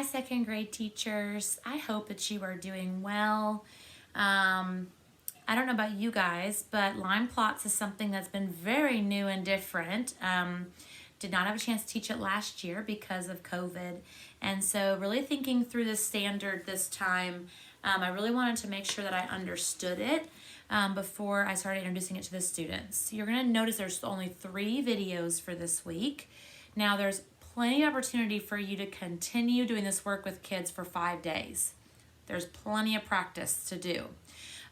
Hi, second grade teachers. I hope that you are doing well. I don't know about you guys, but line plots is something that's been very new and different. Did not have a chance to teach it last year because of COVID. And so, really thinking through the standard this time, I really wanted to make sure that I understood it before I started introducing it to the students. You're going to notice there's only 3 videos for this week. Now, there's plenty of opportunity for you to continue doing this work with kids for 5 days. There's plenty of practice to do.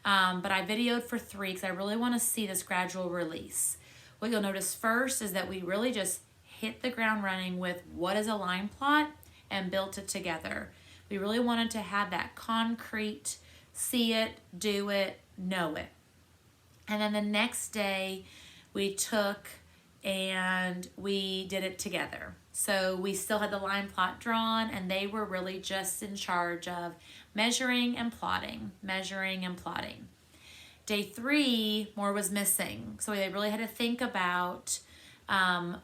But I videoed for 3 because I really want to see this gradual release. What you'll notice first is that we really just hit the ground running with what is a line plot and built it together. We really wanted to have that concrete, see it, do it, know it. And then the next day we took and we did it together. So we still had the line plot drawn and they were really just in charge of measuring and plotting, measuring and plotting. Day 3, more was missing. So they really had to think about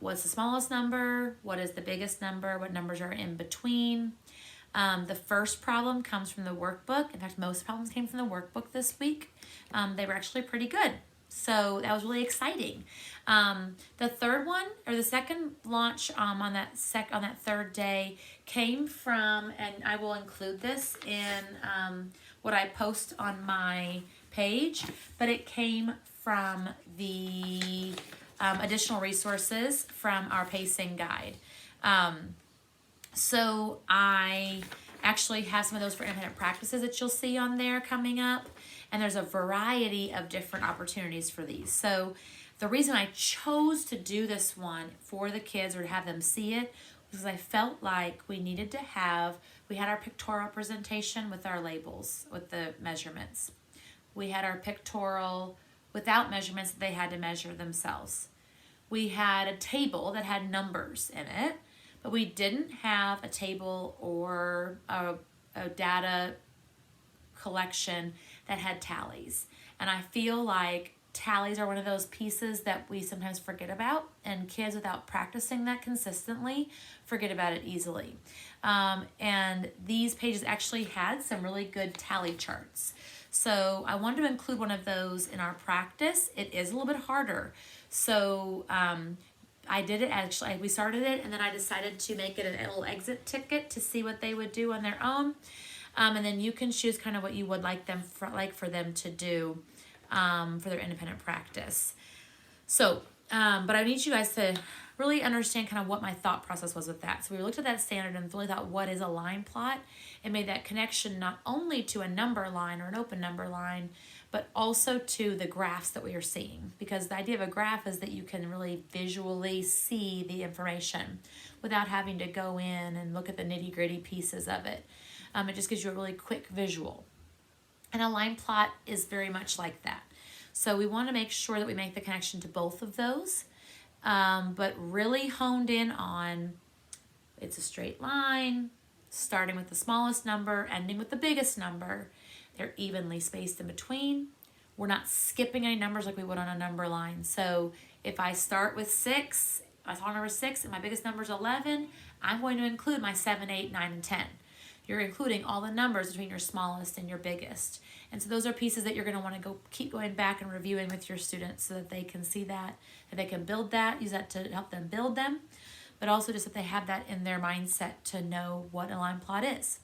what's the smallest number, what is the biggest number, what numbers are in between. The first problem comes from the workbook. In fact, most problems came from the workbook this week. They were actually pretty good. So that was really exciting. The third one, or the second launch on that third day, came from, and I will include this in what I post on my page, but it came from the additional resources from our pacing guide. So I actually have some of those for independent practices that you'll see on there coming up. And there's a variety of different opportunities for these. So the reason I chose to do this one for the kids or to have them see it was I felt like we had our pictorial representation with our labels, with the measurements. We had our pictorial without measurements that they had to measure themselves. We had a table that had numbers in it, but we didn't have a table or a data collection that had tallies. And I feel like tallies are one of those pieces that we sometimes forget about, and kids without practicing that consistently forget about it easily. And these pages actually had some really good tally charts. So I wanted to include one of those in our practice. It is a little bit harder. So I did it actually, we started it and then I decided to make it a little exit ticket to see what they would do on their own. And then you can choose kind of what you would like for them to do for their independent practice. So, but I need you guys to really understand kind of what my thought process was with that. So we looked at that standard and really thought, what is a line plot? And made that connection not only to a number line or an open number line, but also to the graphs that we are seeing. Because the idea of a graph is that you can really visually see the information without having to go in and look at the nitty-gritty pieces of it. It just gives you a really quick visual. And a line plot is very much like that. So we want to make sure that we make the connection to both of those, but really honed in on it's a straight line, starting with the smallest number, ending with the biggest number. They're evenly spaced in between. We're not skipping any numbers like we would on a number line. So if I start with 6, I saw number 6 and my biggest number is 11, I'm going to include my 7, 8, 9, and 10. You're including all the numbers between your smallest and your biggest. And so those are pieces that you're going to want to keep going back and reviewing with your students so that they can see that they can build that, use that to help them build them, but also just that they have that in their mindset to know what a line plot is.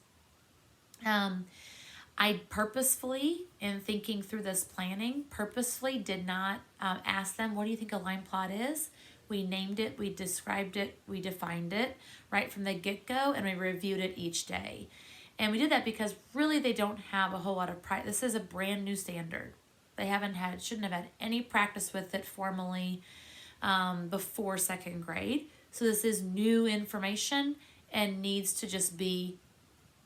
I purposefully, in thinking through this planning, purposefully did not ask them, what do you think a line plot is? We named it, we described it, we defined it right from the get-go, and we reviewed it each day. And we did that because really they don't have a whole lot of practice. This is a brand new standard. They shouldn't have had any practice with it formally before second grade. So this is new information and needs to just be,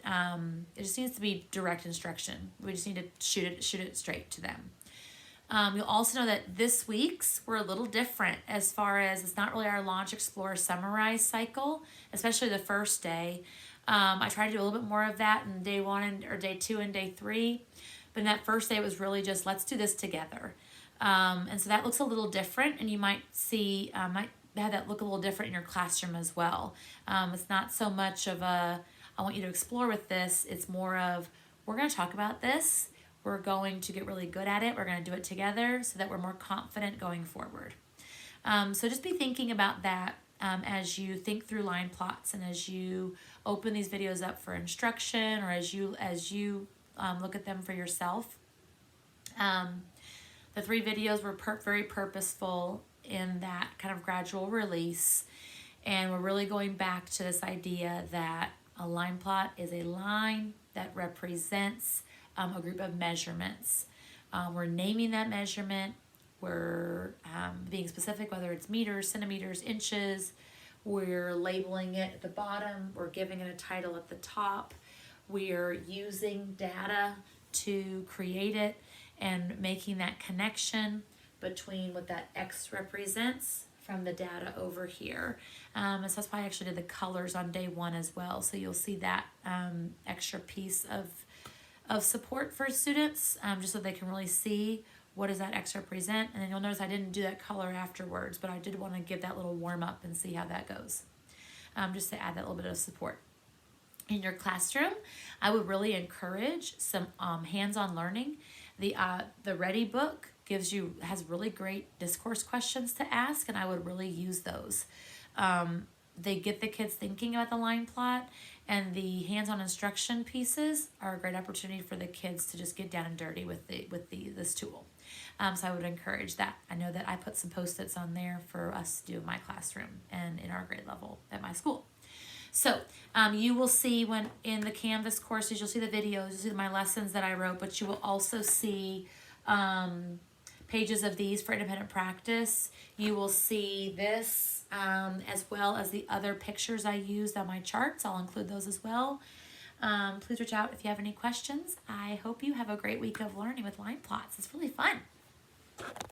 it just needs to be direct instruction. We just need to shoot it straight to them. You'll also know that this week's were a little different as far as it's not really our Launch, Explore, Summarize cycle, especially the first day. I tried to do a little bit more of that in day 1 or day 2 and day 3. But in that first day, it was really just, let's do this together. And so that looks a little different, and you might see, might have that look a little different in your classroom as well. It's not so much of a, I want you to explore with this. It's more of, we're going to talk about this. We're going to get really good at it. We're going to do it together so that we're more confident going forward. So just be thinking about that as you think through line plots and as you open these videos up for instruction, or as you look at them for yourself. The 3 videos were very purposeful in that kind of gradual release. And we're really going back to this idea that a line plot is a line that represents a group of measurements. We're naming that measurement. We're being specific, whether it's meters, centimeters, inches. We're labeling it at the bottom. We're giving it a title at the top. We're using data to create it and making that connection between what that X represents from the data over here. And so that's why I actually did the colors on day 1 as well. So you'll see that extra piece of support for students, just so they can really see what does that X represent. And then you'll notice I didn't do that color afterwards, but I did want to give that little warm up and see how that goes, just to add that little bit of support. In your classroom, I would really encourage some hands-on learning. The Ready book has really great discourse questions to ask, and I would really use those. They get the kids thinking about the line plot, and the hands-on instruction pieces are a great opportunity for the kids to just get down and dirty with this tool. So I would encourage that. I know that I put some Post-its on there for us to do in my classroom and in our grade level at my school. So you will see when in the Canvas courses, you'll see the videos, you'll see my lessons that I wrote, but you will also see pages of these for independent practice. You will see this as well as the other pictures I used on my charts. I'll include those as well. Please reach out if you have any questions. I hope you have a great week of learning with line plots. It's really fun.